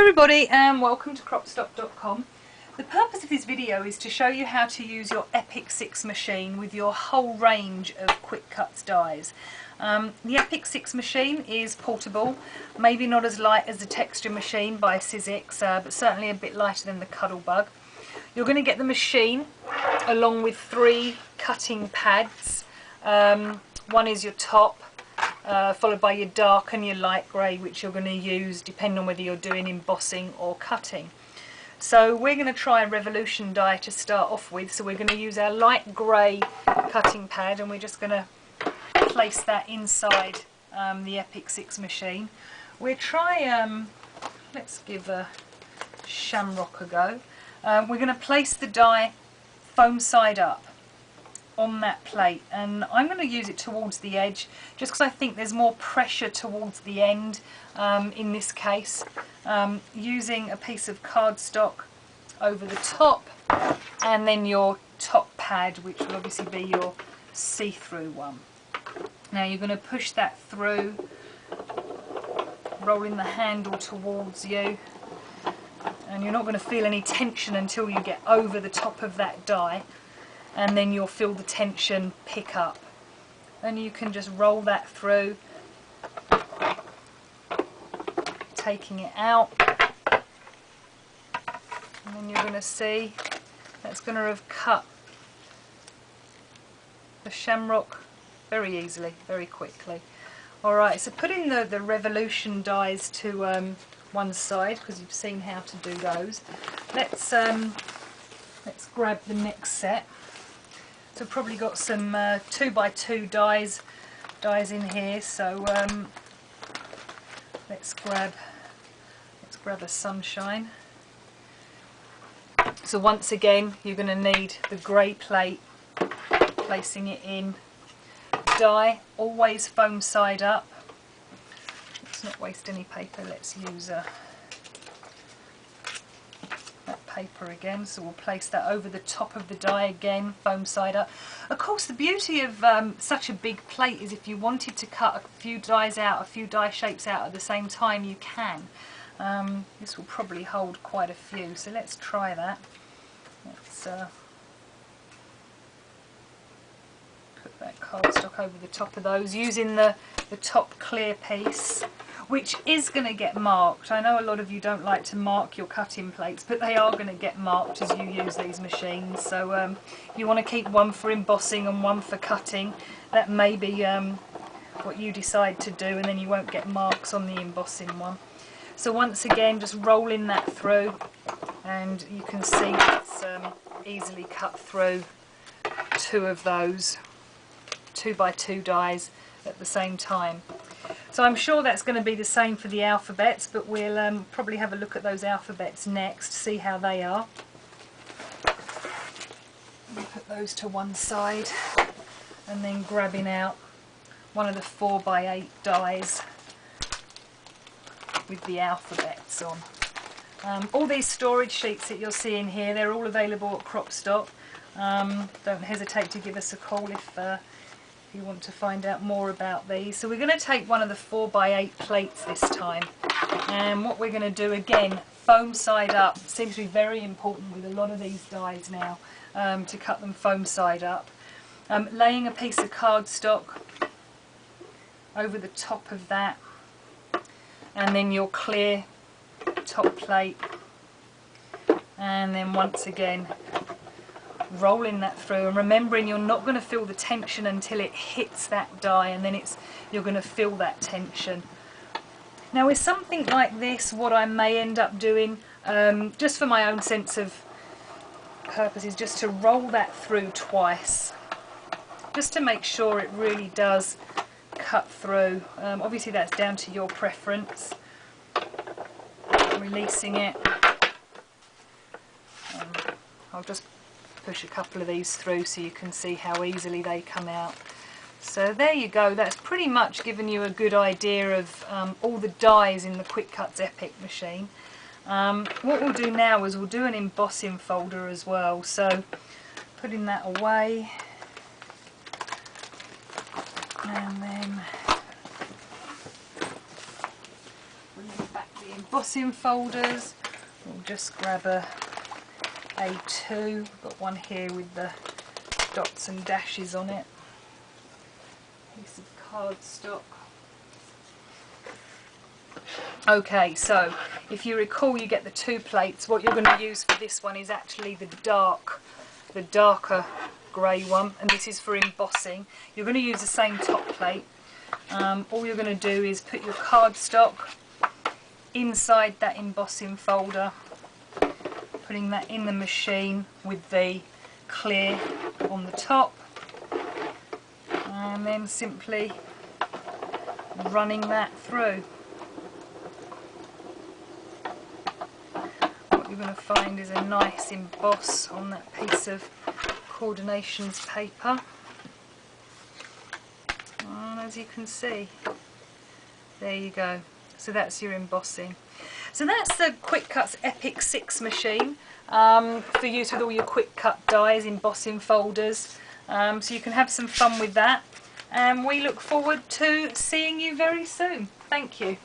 everybody and welcome to cropstock.com. The purpose of this video is to show you how to use your Epic 6 machine with your whole range of QuicKutz dies. The Epic 6 machine is portable, maybe not as light as the texture machine by Sizzix, but certainly a bit lighter than the Cuddlebug. You're going to get the machine along with 3 cutting pads. One is your top, followed by your dark and your light grey, which you're going to use depending on whether you're doing embossing or cutting. So we're going to try a revolution die to start off with. So we're going to use our light grey cutting pad and we're just going to place that inside the Epic 6 machine. We'll try, let's give a shamrock a go. We're going to place the die foam side up on that plate, and I'm going to use it towards the edge just because I think there's more pressure towards the end in this case, using a piece of cardstock over the top and then your top pad, which will obviously be your see-through one. Now you're going to push that through, rolling the handle towards you, and you're not going to feel any tension until you get over the top of that die, and then you'll feel the tension pick up. And you can just roll that through, taking it out, and then you're going to see that's going to have cut the shamrock very easily, very quickly. Alright, so putting the revolution dies to one side, because you've seen how to do those, let's grab the next set. So I've probably got some 2x2 dies in here, so let's grab a sunshine. So once again you're going to need the grey plate, placing it in. Die always foam side up. Let's not waste any paper, let's use that paper again, so we'll place that over the top of the die again, foam side up. Of course, the beauty of such a big plate is if you wanted to cut a few dies out, a few die shapes out at the same time, you can. This will probably hold quite a few, so let's try that. Let's put that cardstock over the top of those, using the top clear piece, which is going to get marked. I know a lot of you don't like to mark your cutting plates, but they are going to get marked as you use these machines. So you want to keep one for embossing and one for cutting. That may be what you decide to do, and then you won't get marks on the embossing one. So once again, just rolling that through, and you can see it's easily cut through 2 of those 2x2 dies at the same time. So I'm sure that's going to be the same for the alphabets, but we'll probably have a look at those alphabets next, see how they are. We'll put those to one side, and then grabbing out one of the 4x8 dies with the alphabets on. All these storage sheets that you're seeing here, they're all available at Cropstock. Don't hesitate to give us a call if you want to find out more about these. So we're going to take one of the 4x8 plates this time, and what we're going to do again, foam side up. It seems to be very important with a lot of these dies now, to cut them foam side up. Laying a piece of cardstock over the top of that, and then your clear top plate, and then once again rolling that through, and remembering you're not going to feel the tension until it hits that die, and then you're going to feel that tension. Now with something like this, what I may end up doing, just for my own sense of purpose, is just to roll that through twice, just to make sure it really does cut through. Obviously that's down to your preference. Releasing it, I'll just push a couple of these through so you can see how easily they come out. So there you go, that's pretty much given you a good idea of all the dies in the QuicKutz Epic machine. What we'll do now is we'll do an embossing folder as well, so putting that away, and then bring back the embossing folders. We'll just grab a A2. I've got one here with the dots and dashes on it. Piece of cardstock. Okay, so if you recall, you get the 2 plates. What you're going to use for this one is actually the darker grey one, and this is for embossing. You're going to use the same top plate. All you're going to do is put your cardstock inside that embossing folder, putting that in the machine with the clear on the top, and then simply running that through. What you're going to find is a nice emboss on that piece of coordinations paper, and as you can see, there you go. So that's your embossing. So that's the QuicKutz Epic 6 machine for use with all your QuicKut dies, embossing folders. So you can have some fun with that, and we look forward to seeing you very soon. Thank you.